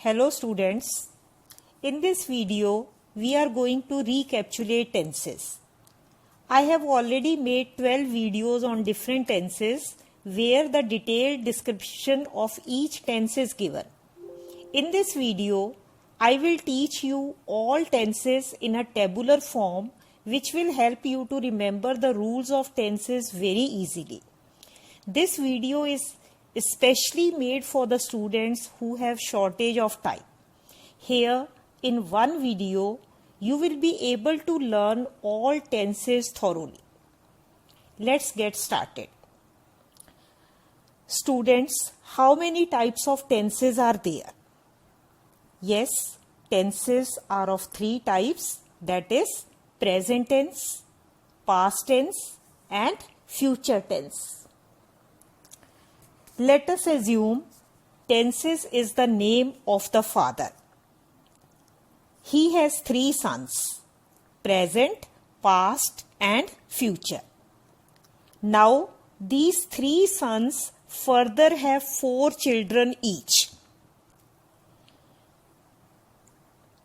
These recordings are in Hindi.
Hello students, in this video we are going to recapitulate tenses. I have already made 12 videos on different tenses where the detailed description of each tense is given. In this video, I will teach you all tenses in a tabular form which will help you to remember the rules of tenses very easily. This video is especially made for the students who have shortage of time. Here, in one video, you will be able to learn all tenses thoroughly. Let's get started. Students, how many types of tenses are there? Yes, tenses are of 3 types, that is present tense, past tense and future tense. Let us assume tenses is the name of the father. He has 3 sons, present, past and future. Now these 3 sons further have 4 children each.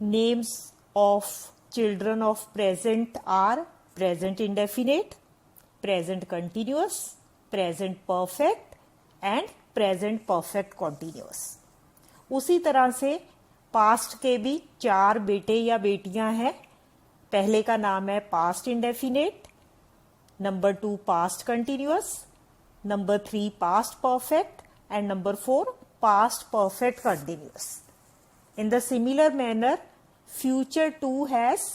Names of children of present are present indefinite, present continuous, present perfect and present perfect continuous. उसी तरह से पास्ट के भी 4 बेटे या बेटियां हैं. पहले का नाम है past indefinite, number 2 past continuous, number 3 past perfect and number 4 past perfect continuous. In the similar manner, future 2 has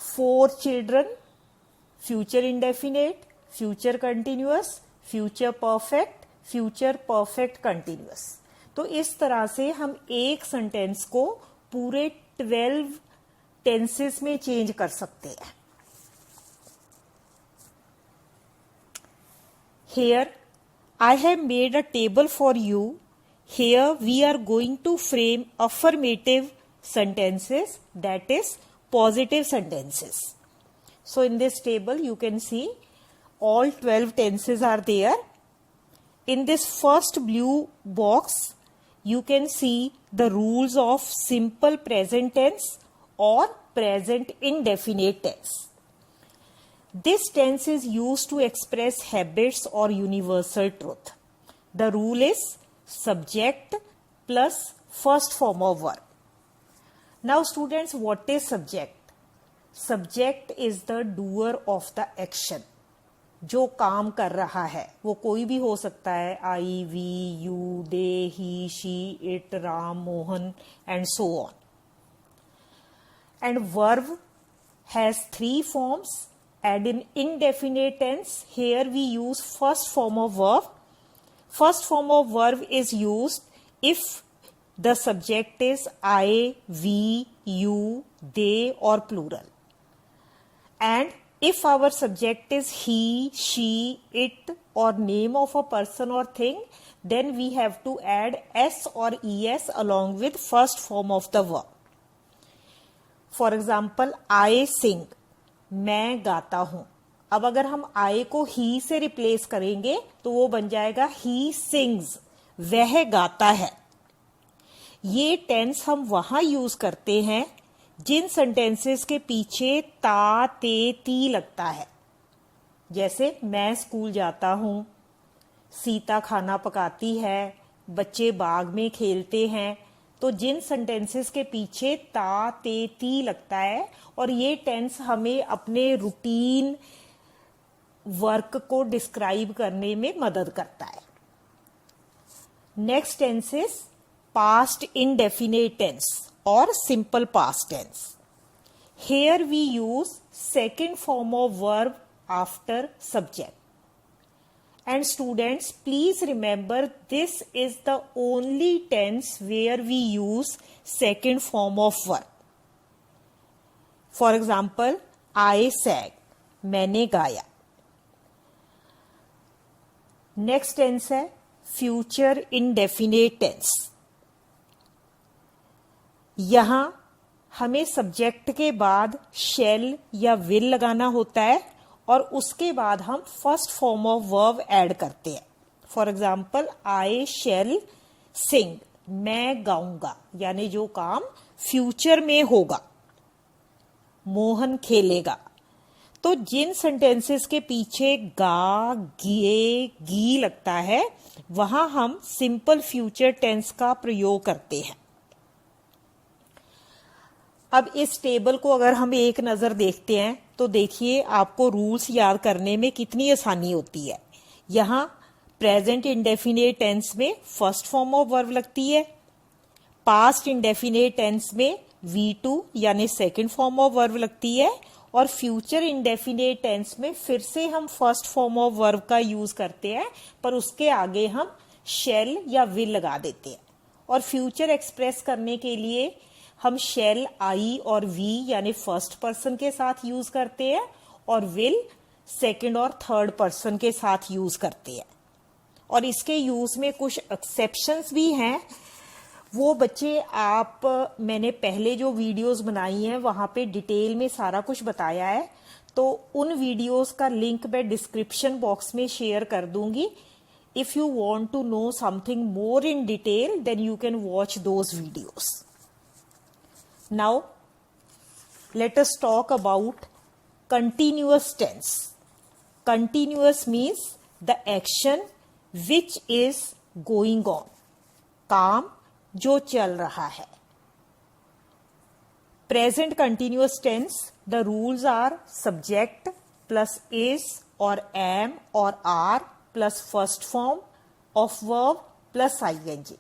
4 children, future indefinite, future continuous, future perfect, future perfect continuous. तो इस तरह से हम एक सेंटेंस को पूरे 12 टेंसेस में चेंज कर सकते हैं. Here I have made a table for you. Here we are going to frame affirmative sentences, that is positive sentences. So in this table you can see all 12 tenses are there. In this first blue box, you can see the rules of simple present tense or present indefinite tense. This tense is used to express habits or universal truth. The rule is subject plus first form of verb. Now students, what is subject? Subject is the doer of the action. जो काम कर रहा है वो कोई भी हो सकता है. I, we, you, they, he, she, it, Ram, Mohan and so on. And verb has 3 forms. And in indefinite tense, here we use first form of verb. First form of verb is used if the subject is I, we, you, they or plural. And if our subject is he, she, it or name of a person or thing, then we have to add s or es along with first form of the verb. For example, I sing. मैं गाता हूं. अब अगर हम I को he से रिप्लेस करेंगे तो वो बन जाएगा he sings. वह गाता है. ये टेंस हम वहां यूज करते हैं जिन सेंटेंसेस के पीछे ता, ते, ती लगता है. जैसे मैं स्कूल जाता हूं, सीता खाना पकाती है, बच्चे बाग में खेलते हैं. तो जिन सेंटेंसेस के पीछे ता, ते, ती लगता है और ये टेंस हमें अपने रूटीन वर्क को डिस्क्राइब करने में मदद करता है. Next tense is past indefinite tense or simple past tense. Here we use second form of verb after subject. And students, please remember this is the only tense where we use second form of verb. For example, I sang. मैंने गाया. Next tense है future indefinite tense. यहां हमें सब्जेक्ट के बाद शैल या विल लगाना होता है और उसके बाद हम first form of verb add करते हैं. फॉर एग्जाम्पल, आई शैल सिंग. मैं गाऊंगा, यानी जो काम फ्यूचर में होगा। मोहन खेलेगा। तो जिन सेंटेंसेस के पीछे गा, गे, गी लगता है वहां हम सिंपल फ्यूचर टेंस का प्रयोग करते हैं। अब इस टेबल को अगर हम एक नजर देखते हैं तो देखिए आपको रूल्स याद करने में कितनी आसानी होती है। यहां प्रेजेंट इंडेफिनेट टेंस में फर्स्ट फॉर्म ऑफ वर्ब लगती है, पास्ट इंडेफिनेट टेंस में V2 यानी सेकंड फॉर्म ऑफ वर्ब लगती है, और फ्यूचर इंडेफिनेट टेंस में फिर से हम फर्स्ट फॉर्म ऑफ वर्ब का यूज करते हैं, पर उसके आगे हम शैल या विल लगा देते हैं। और फ्यूचर एक्सप्रेस करने के लिए हम शैल आई और वी यानी फर्स्ट पर्सन के साथ यूज करते हैं, और विल सेकंड और थर्ड पर्सन के साथ यूज करते हैं। और इसके यूज में कुछ एक्सेप्शंस भी हैं। वो बच्चे मैंने पहले जो वीडियोस बनाई हैं वहां पे डिटेल में सारा कुछ बताया है, तो उन वीडियोस का लिंक मैं डिस्क्रिप्शन बॉक्स में शेयर कर दूंगी। If you want to know something more in detail then you can watch those videos. Now let us talk about continuous tense. Continuous means the action which is going on, काम जो चल रहा है। Present continuous tense the rules are subject plus is और एम और are plus first form of verb plus ING.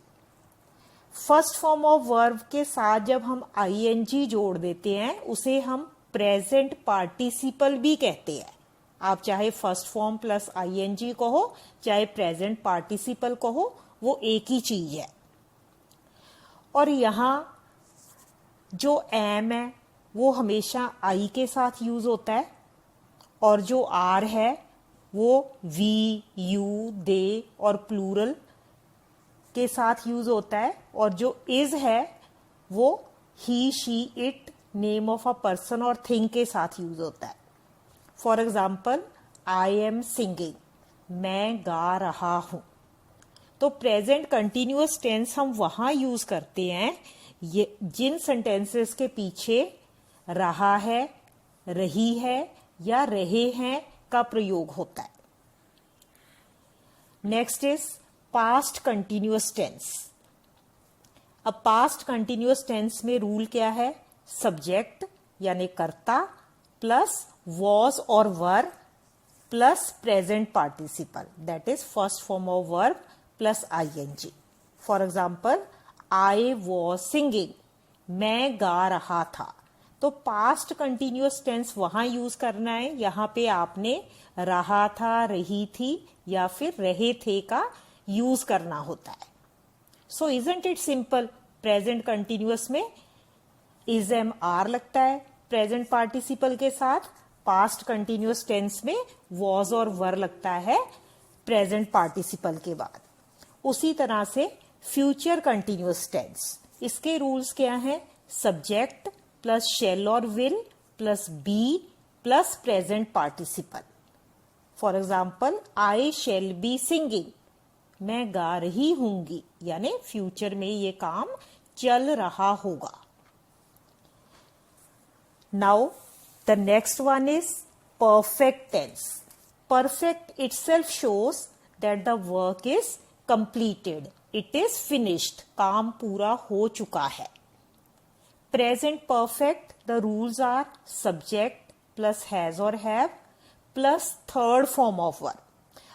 First form of verb के साथ जब हम आईएनजी जोड़ देते हैं उसे हम प्रेजेंट पार्टिसिपल भी कहते हैं। आप चाहे फर्स्ट फॉर्म प्लस आईएनजी कहो चाहे प्रेजेंट पार्टिसिपल कहो, वो एक ही चीज है। और यहां जो एम है वो हमेशा आई के साथ यूज होता है, और जो आर है वो वी, यू, दे और प्लूरल के साथ यूज होता है, और जो इज है वो he, she, it, name of a person or thing के साथ यूज होता है। For example I am singing, मैं गा रहा हूं। तो प्रेजेंट कंटिन्यूअस टेंस हम वहां यूज करते हैं ये जिन सेंटेंसेस के पीछे रहा है, रही है या रहे हैं का प्रयोग होता है। Next is past continuous tense. अब पास्ट कंटिन्यूअस टेंस में रूल क्या है? सब्जेक्ट यानी कर्ता प्लस वॉज और were plus present participle, that is first form of verb plus ING. For example I was singing, मैं गा रहा था। तो पास्ट कंटिन्यूअस टेंस वहां यूज करना है, यहां पे आपने रहा था, रही थी या फिर रहे थे का यूज करना होता है। सो isn't it simple? Present continuous में इज एम आर लगता है प्रेजेंट पार्टिसिपल के साथ, पास्ट कंटिन्यूअस टेंस में वॉज और वर लगता है प्रेजेंट पार्टिसिपल के बाद। उसी तरह से फ्यूचर कंटिन्यूअस टेंस, इसके रूल्स क्या हैं? सब्जेक्ट प्लस शेल और will plus be plus present participle. For example I shall be singing, मैं गा रही होंगी, यानी फ्यूचर में ये काम चल रहा होगा। Now the next one is perfect tense. Perfect itself shows that the work is completed, it is finished, काम पूरा हो चुका है। Present perfect the rules are subject plus has और have plus third form of verb.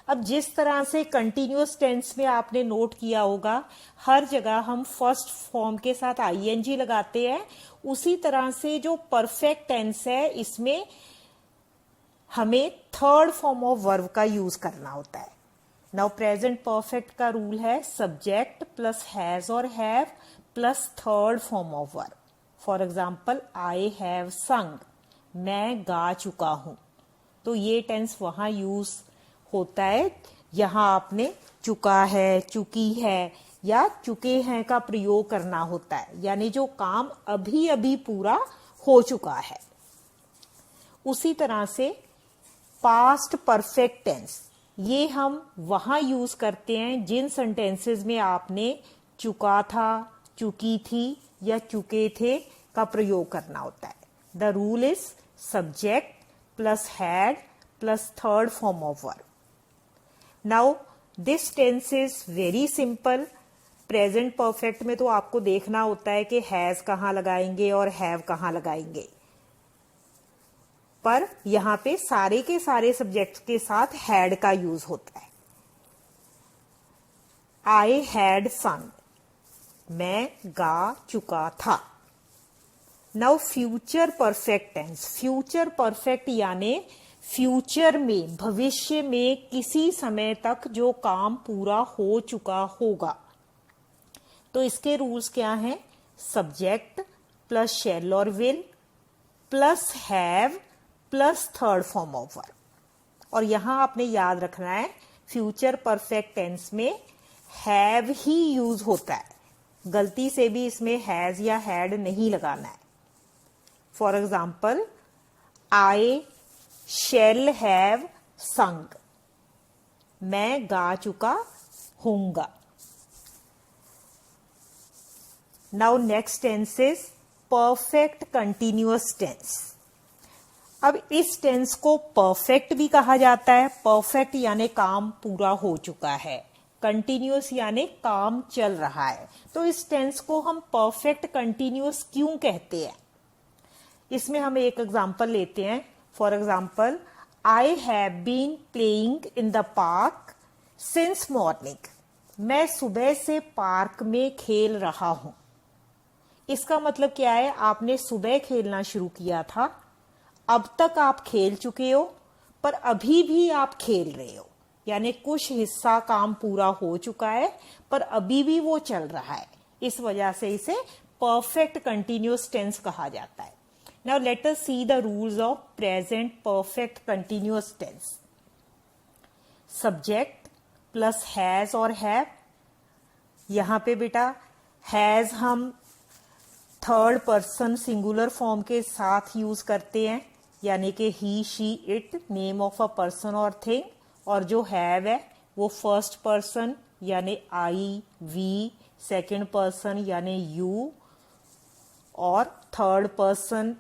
अब जिस तरह से कंटिन्यूअस टेंस में आपने नोट किया होगा हर जगह हम फर्स्ट फॉर्म के साथ आईएनजी लगाते हैं, उसी तरह से जो परफेक्ट टेंस है इसमें हमें थर्ड फॉर्म ऑफ वर्ब का यूज करना होता है। नाउ प्रेजेंट परफेक्ट का रूल है सब्जेक्ट प्लस हैज और have plus third form of verb. For example I have sung, मैं गा चुका हूं। तो ये टेंस वहां यूज होता है, यहां आपने चुका है, चुकी है या चुके हैं का प्रयोग करना होता है, यानी जो काम अभी अभी पूरा हो चुका है। उसी तरह से पास्ट परफेक्ट टेंस, ये हम वहां यूज करते हैं जिन सेंटेंसेस में आपने चुका था, चुकी थी या चुके थे का प्रयोग करना होता है. The rule is subject plus had plus third form of verb. Now this tense is very simple. Present perfect में तो आपको देखना होता है कि हैज कहाँ लगाएंगे और हैव कहाँ लगाएंगे, पर यहां पे सारे के सारे सब्जेक्ट्स के साथ हैड का यूज होता है. आई हैड संग, मैं गा चुका था. Now future perfect tense. Future perfect यानी फ्यूचर में, भविष्य में किसी समय तक जो काम पूरा हो चुका होगा. तो इसके रूल्स क्या हैं? Subject plus shall or will plus have plus third form of verb. और यहां आपने याद रखना है फ्यूचर परफेक्ट टेंस में हैव ही यूज होता है. गलती से भी इसमें हैज या हैड नहीं लगाना है. For example, I shall have sung, मैं गा चुका हूंगा. Now next tense is perfect continuous tense. अब इस टेंस को परफेक्ट भी कहा जाता है. परफेक्ट यानी काम पूरा हो चुका है, कंटिन्यूअस यानी काम चल रहा है. तो इस टेंस को हम परफेक्ट कंटिन्यूअस क्यों कहते हैं? इसमें हम एक एग्जांपल लेते हैं. For example, I have been playing in the park since morning, मैं सुबह से पार्क में खेल रहा हूं. इसका मतलब क्या है? आपने सुबह खेलना शुरू किया था, अब तक आप खेल चुके हो, पर अभी भी आप खेल रहे हो. यानी कुछ हिस्सा काम पूरा हो चुका है पर अभी भी वो चल रहा है. इस वजह से इसे परफेक्ट कंटिन्यूअस टेंस कहा जाता है. Now let us see the rules of present perfect continuous tense. Subject plus has और हैव. यहां पे बेटा हैज हम थर्ड पर्सन सिंगुलर फॉर्म के साथ यूज करते हैं, यानी कि he she it, name of a person or thing. और जो हैव है वो फर्स्ट पर्सन यानी आई वी, सेकंड पर्सन यानी यू, और थर्ड पर्सन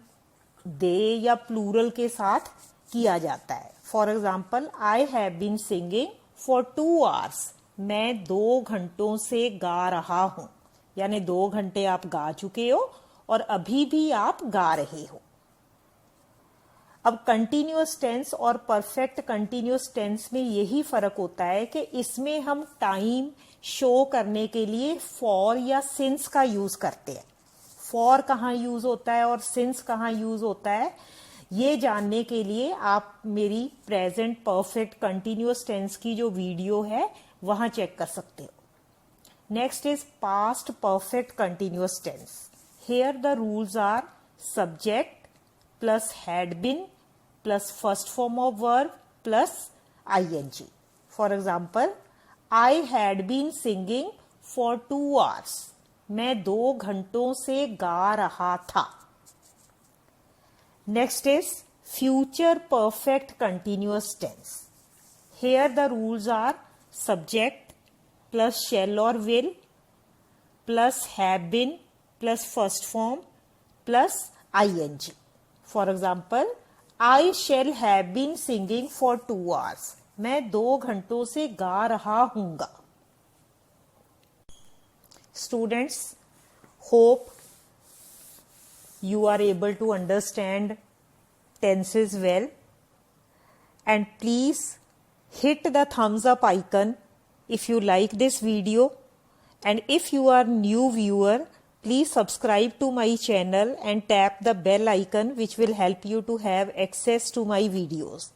दे या प्लूरल के साथ किया जाता है. For example, I have been singing for 2 hours, मैं 2 घंटों से गा रहा हूं. यानी 2 घंटे आप गा चुके हो और अभी भी आप गा रहे हो. अब कंटिन्यूअस टेंस और परफेक्ट कंटिन्यूअस टेंस में यही फर्क होता है कि इसमें हम टाइम शो करने के लिए फॉर या सिंस का यूज करते हैं. फॉर कहाँ यूज होता है और सिंस कहाँ यूज होता है, ये जानने के लिए आप मेरी प्रेजेंट परफेक्ट कंटिन्यूअस टेंस की जो वीडियो है वहां चेक कर सकते हो. Next is past perfect continuous tense. Here the rules are subject plus had been plus first form of verb plus ING. For example, I had been singing for 2 hours, मैं 2 घंटों से गा रहा था. Next is future perfect continuous tense. Here the rules are subject plus shall or will plus have been plus first form plus ING. For example, I shall have been singing for 2 hours, मैं 2 घंटों से गा रहा हूंगा. Students, hope you are able to understand tenses well, and please hit the thumbs up icon if you like this video, and if you are new viewer, please subscribe to my channel and tap the bell icon which will help you to have access to my videos.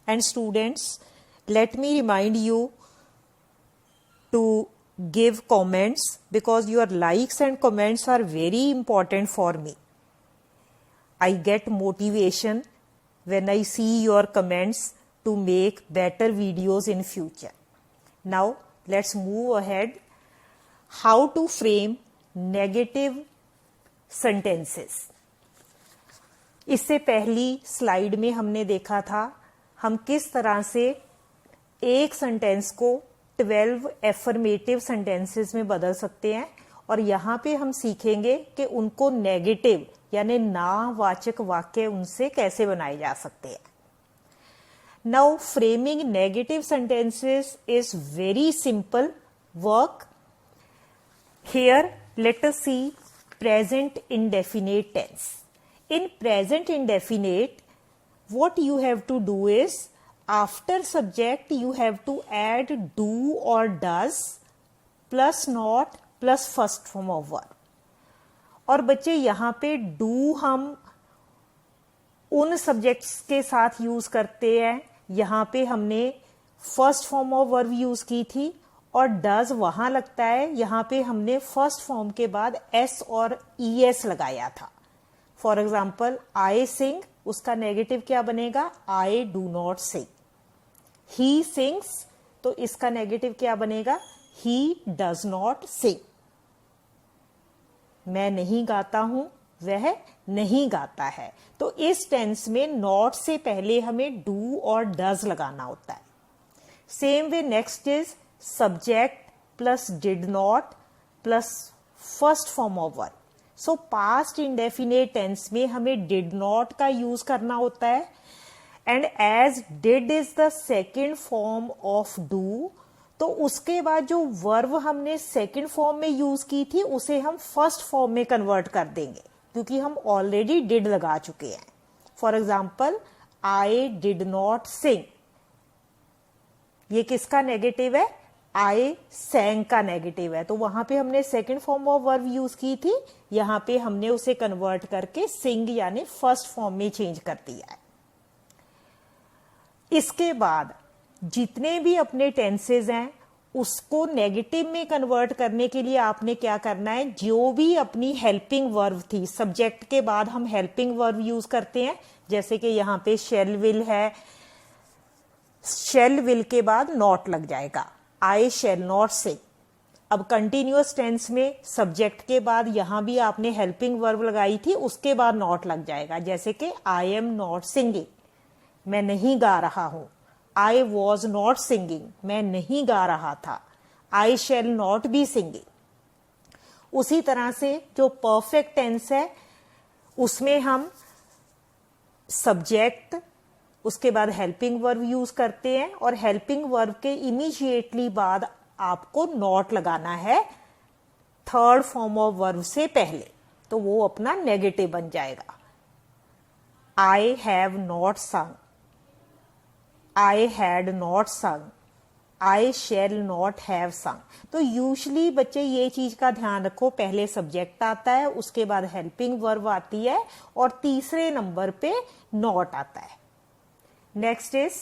And students, let me remind you to give comments because your likes and comments are very important for me. I get motivation when I see your comments to make better videos in future. Now let's move ahead. How to frame negative sentences. इससे पहली स्लाइड में हमने देखा था हम किस तरह से एक सेंटेंस को 12 एफर्मेटिव सेंटेंसेस में बदल सकते हैं, और यहाँ पे हम सीखेंगे कि उनको नेगेटिव यानी नावाचक वाक्य उनसे कैसे बनाए जा सकते हैं। Now framing negative sentences is very simple work. Here let us see present indefinite tense. In present indefinite, what you have to do is, after subject you have to add do or does plus not plus first form of verb. और बच्चे यहाँ पे do हम उन सब्जेक्ट्स के साथ यूज करते हैं, यहाँ पे हमने first form of verb use की थी, और डज वहां लगता है, यहाँ पे हमने फर्स्ट फॉर्म के बाद एस और ईएस लगाया था। फॉर एग्जाम्पल आई सिंग, उसका नेगेटिव क्या बनेगा? I do not sing. He sings, तो इसका नेगेटिव क्या बनेगा? He does not sing. मैं नहीं गाता हूं, वह नहीं गाता है। तो इस टेंस में नॉट से पहले हमें डू और डज लगाना होता है। Same way next is subject plus did not plus first form of verb. So past indefinite tense में हमें did not का यूज करना होता है, and as did is the second form of do, तो उसके बाद जो वर्ब हमने सेकेंड फॉर्म में यूज की थी उसे हम फर्स्ट फॉर्म में कन्वर्ट कर देंगे, क्योंकि हम ऑलरेडी डिड लगा चुके हैं। For example I did not sing, ये किसका नेगेटिव है? आई सैंग का नेगेटिव है। तो वहां पे हमने second form of verb use की थी, यहां पे हमने उसे कन्वर्ट करके सिंग यानी फर्स्ट फॉर्म में चेंज कर दिया है। इसके बाद जितने भी अपने टेंसेज हैं उसको नेगेटिव में कन्वर्ट करने के लिए आपने क्या करना है? जो भी अपनी हेल्पिंग वर्ब थी, सब्जेक्ट के बाद हम हेल्पिंग वर्ब यूज करते हैं, जैसे कि यहां पे शेल विल है, शेल विल के बाद नॉट लग जाएगा, आई शेल नॉट सिंग। अब कंटिन्यूअस टेंस में सब्जेक्ट के बाद यहां भी आपने हेल्पिंग वर्ब लगाई थी, उसके बाद नॉट लग जाएगा, जैसे कि आई एम नॉट सिंगिंग, मैं नहीं गा रहा हूं। आई वॉज नॉट सिंगिंग, मैं नहीं गा रहा था। I shall not be singing. उसी तरह से जो परफेक्ट टेंस है उसमें हम सब्जेक्ट, उसके बाद हेल्पिंग वर्ब यूज करते हैं, और हेल्पिंग वर्ब के इमीडिएटली बाद आपको नॉट लगाना है थर्ड फॉर्म ऑफ वर्ब से पहले, तो वो अपना नेगेटिव बन जाएगा। आई हैव नॉट संग, आई हैड नॉट संग, आई शेल नॉट हैव संग। तो यूजली बच्चे ये चीज का ध्यान रखो, पहले सब्जेक्ट आता है, उसके बाद हेल्पिंग वर्ब आती है, और तीसरे नंबर पे नॉट आता है। Next is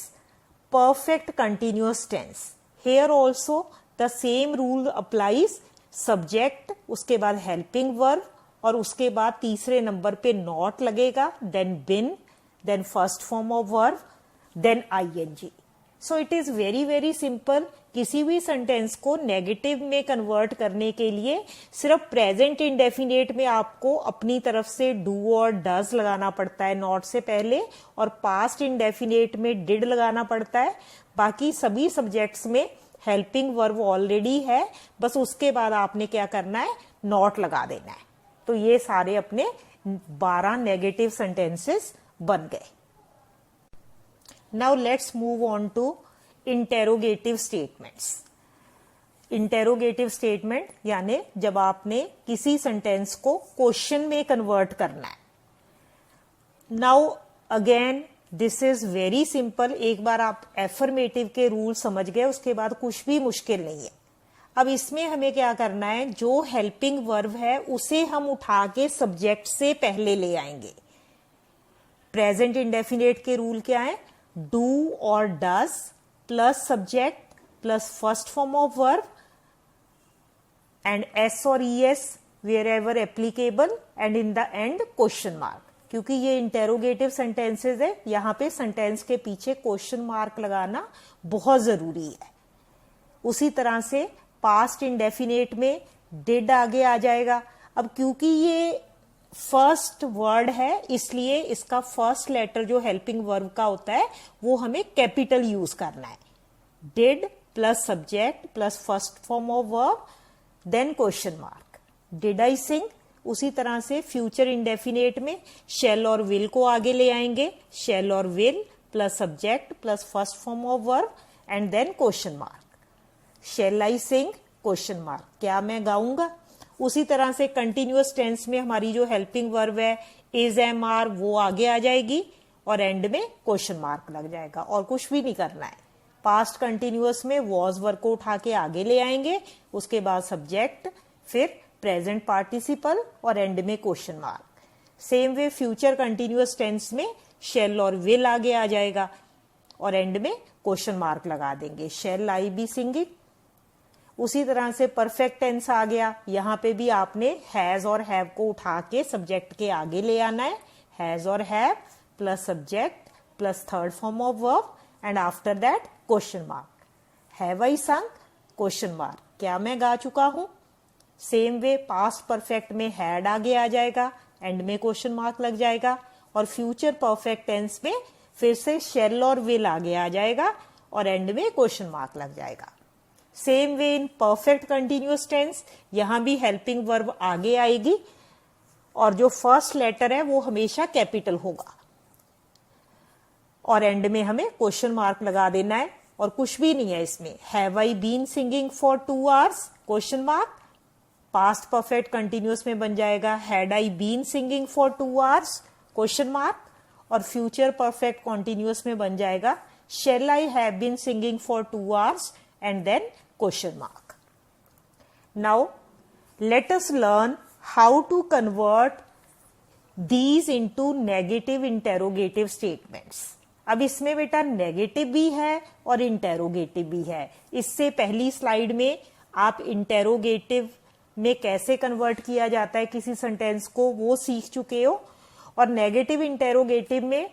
perfect continuous tense. Here also the same rule applies. Subject, उसके बाद helping verb, और उसके बाद तीसरे नंबर पे not लगेगा, then been, then first form of verb, then ing. So it is very very simple. किसी भी सेंटेंस को नेगेटिव में कन्वर्ट करने के लिए सिर्फ प्रेजेंट इंडेफिनेट में आपको अपनी तरफ से डू और डज लगाना पड़ता है नॉट से पहले, और पास्ट इंडेफिनेट में डिड लगाना पड़ता है। बाकी सभी सब्जेक्ट्स में हेल्पिंग वर्ब ऑलरेडी है, बस उसके बाद आपने क्या करना है? नॉट लगा देना है। तो ये सारे अपने 12 नेगेटिव सेंटेंसेस बन गए। Now let's move on to interrogative statements. Interrogative statement यानी जब आपने किसी सेंटेंस को क्वेश्चन में कन्वर्ट करना है। Now again this is very simple. एक बार आप एफर्मेटिव के रूल समझ गए, उसके बाद कुछ भी मुश्किल नहीं है। अब इसमें हमें क्या करना है? जो हेल्पिंग वर्ब है उसे हम उठा के सब्जेक्ट से पहले ले आएंगे। प्रेजेंट इंडेफिनेट के रूल क्या है? डू और does plus subject plus first form of verb and s or es wherever applicable and in the end question mark। क्योंकि ये इंटेरोगेटिव सेंटेंसेस है, यहां पे सेंटेंस के पीछे क्वेश्चन मार्क लगाना बहुत जरूरी है। उसी तरह से पास्ट इंडेफिनेट में डिड आगे आ जाएगा। अब क्योंकि ये फर्स्ट वर्ड है इसलिए इसका फर्स्ट लेटर जो हेल्पिंग वर्ब का होता है वो हमें कैपिटल यूज करना है। Did plus subject plus first form of verb, then question mark. Did I sing? उसी तरह से फ्यूचर इंडेफिनेट में shall और will को आगे ले आएंगे. shall और will plus subject plus first form of verb and then question mark. shall I sing? question mark. क्या मैं गाऊंगा? उसी तरह से कंटिन्यूअस टेंस में हमारी जो हेल्पिंग वर्ब है इज, एम, आर, वो आगे आ जाएगी और एंड में क्वेश्चन मार्क लग जाएगा और कुछ भी नहीं करना है. पास्ट कंटिन्यूअस में वॉज वर्ब को उठा के आगे ले आएंगे, उसके बाद सब्जेक्ट, फिर प्रेजेंट पार्टिसिपल और एंड में question mark. Same way future continuous tense में शेल और विल आगे आ जाएगा और एंड में क्वेश्चन मार्क लगा देंगे. Shall I be singing. उसी तरह से परफेक्ट टेंस आ गया. यहां पे भी आपने हैज और हैव को उठा के सब्जेक्ट के आगे ले आना है. हैज और have plus subject plus third form of verb and after that question mark. Have I sung? Question mark. क्या मैं गा चुका हूं? सेम वे पास्ट परफेक्ट में हैड आगे आ जाएगा, एंड में क्वेश्चन मार्क लग जाएगा और फ्यूचर परफेक्ट टेंस में फिर से शेल और विल आगे आ जाएगा और एंड में क्वेश्चन मार्क लग जाएगा. Same way in perfect continuous tense, यहां भी हेल्पिंग वर्ब आगे आएगी और जो फर्स्ट लेटर है वो हमेशा कैपिटल होगा और एंड में हमें क्वेश्चन मार्क लगा देना है और कुछ भी नहीं है इसमें. Have I been singing for 2 hours? Question mark. Past perfect continuous में बन जाएगा had I been singing for 2 hours? Question mark. और फ्यूचर परफेक्ट कंटिन्यूअस में बन जाएगा shall I have been singing for 2 hours and then question mark. Now let us learn how to convert these into negative interrogative statements. अब इसमें बेटा नेगेटिव भी है और इंटेरोगेटिव भी है. इससे पहली स्लाइड में आप इंटेरोगेटिव में कैसे कन्वर्ट किया जाता है किसी सेंटेंस को वो सीख चुके हो और नेगेटिव इंटेरोगेटिव में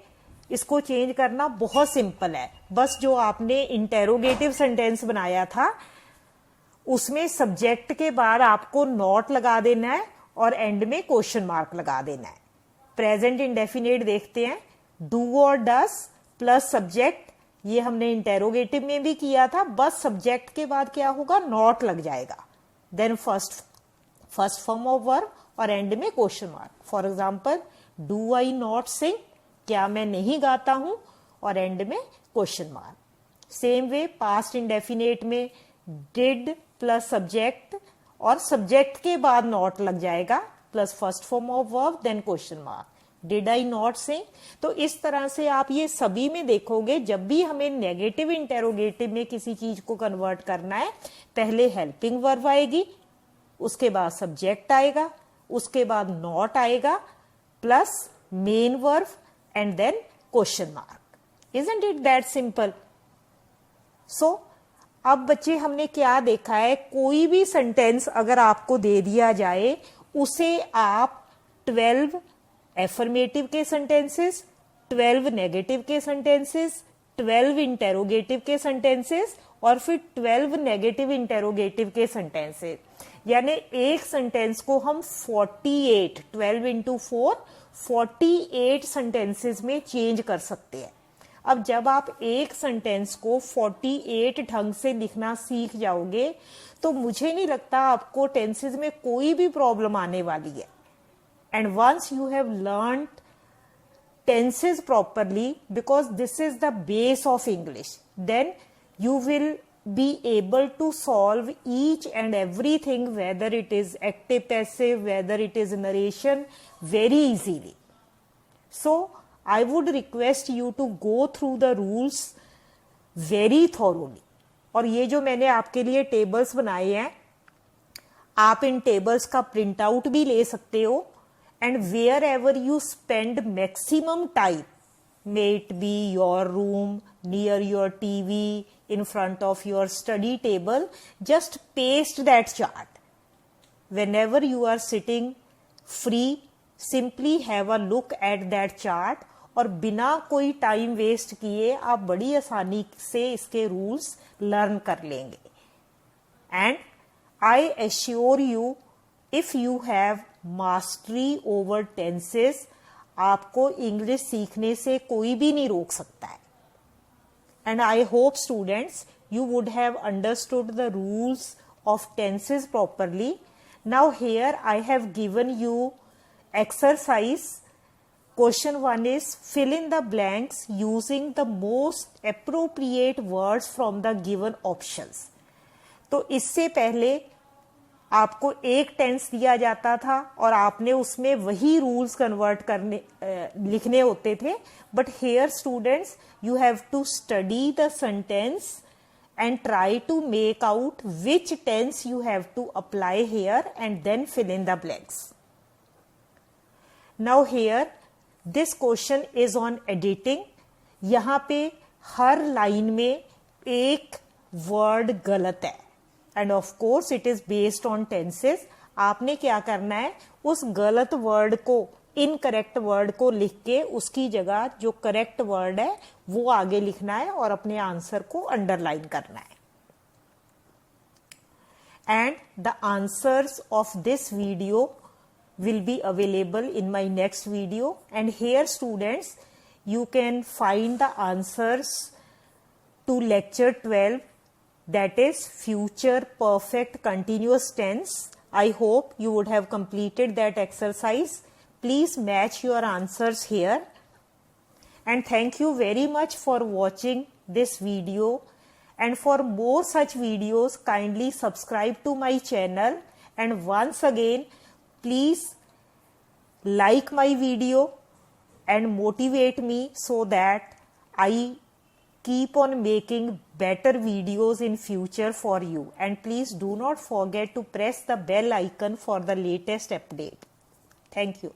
इसको चेंज करना बहुत सिंपल है. बस जो आपने इंटेरोगेटिव सेंटेंस बनाया था उसमें सब्जेक्ट के बाद आपको नॉट लगा देना है और एंड में क्वेश्चन मार्क लगा देना है. प्रेजेंट इंडेफिनेट देखते हैं. डू और डस प्लस सब्जेक्ट, ये हमने इंटेरोगेटिव में भी किया था. बस सब्जेक्ट के बाद क्या होगा? नॉट लग जाएगा. Then first form of verb और एंड में question mark. For example do I not sing? क्या मैं नहीं गाता हूं? और एंड में question mark. Same way past indefinite में डिड प्लस सब्जेक्ट और सब्जेक्ट के बाद नॉट लग जाएगा plus first form of verb then question mark. Did I not sing? तो इस तरह से आप ये सभी में देखोगे जब भी हमें नेगेटिव इंटेरोगेटिव में किसी चीज को कन्वर्ट करना है पहले हेल्पिंग वर्ब आएगी, उसके बाद सब्जेक्ट आएगा, उसके बाद नॉट आएगा plus main verb and then question mark. Isn't it that simple? So, अब बच्चे हमने क्या देखा है, कोई भी सेंटेंस अगर आपको दे दिया जाए उसे आप 12 एफर्मेटिव के सेंटेंसेस, 12 नेगेटिव के सेंटेंसेस, 12 इंटेरोगेटिव के सेंटेंसेस और फिर 12 नेगेटिव इंटेरोगेटिव के सेंटेंसेस, यानी एक सेंटेंस को हम 48 12 इंटू 4 48 सेंटेंसेस में चेंज कर सकते हैं. अब जब आप एक सेंटेंस को 48 ढंग से लिखना सीख जाओगे तो मुझे नहीं लगता आपको टेंसेस में कोई भी प्रॉब्लम आने वाली है. And once you have learn tenses properly, because this is the base of English, then you will be able to solve each and everything, whether it is active passive, whether it is narration, very easily. So I would request you to go through the rules very thoroughly. और ये जो मैंने आपके लिए टेबल्स बनाए हैं आप इन टेबल्स का प्रिंट आउट भी ले सकते हो. And wherever you spend maximum time, may it be your room, near your TV, in front of your study table, just paste that chart. Whenever you are sitting free, simply have a look at that chart और बिना कोई टाइम वेस्ट किए आप बड़ी आसानी से इसके रूल्स लर्न कर लेंगे. And I assure you, if you have mastery over tenses, आपको इंग्लिश सीखने से कोई भी नहीं रोक सकता है. And I hope students you would have understood the rules of tenses properly. Now here I have given you exercise. Question 1 is fill in the blanks using the most appropriate words from the given options. तो इससे पहले आपको एक टेंस दिया जाता था और आपने उसमें वही रूल्स कन्वर्ट करने लिखने होते थे. But here students, you have to study the sentence and try to make out which tense you have to apply here and then fill in the blanks. Now here this question is on editing. यहाँ पे हर लाइन में एक वर्ड गलत है and of course it is based on tenses. आपने क्या करना है, उस गलत वर्ड को, इनकरेक्ट वर्ड को लिख के उसकी जगह जो करेक्ट वर्ड है वो आगे लिखना है और अपने आंसर को अंडरलाइन करना है. And the answers of this video will be available in my next video. And here students, you can find the answers to lecture 12, that is future perfect continuous tense. I hope you would have completed that exercise. Please match your answers here. And thank you very much for watching this video. And for more such videos, kindly subscribe to my channel. And once again, please like my video and motivate me so that I keep on making better videos in future for you. And please do not forget to press the bell icon for the latest update. Thank you.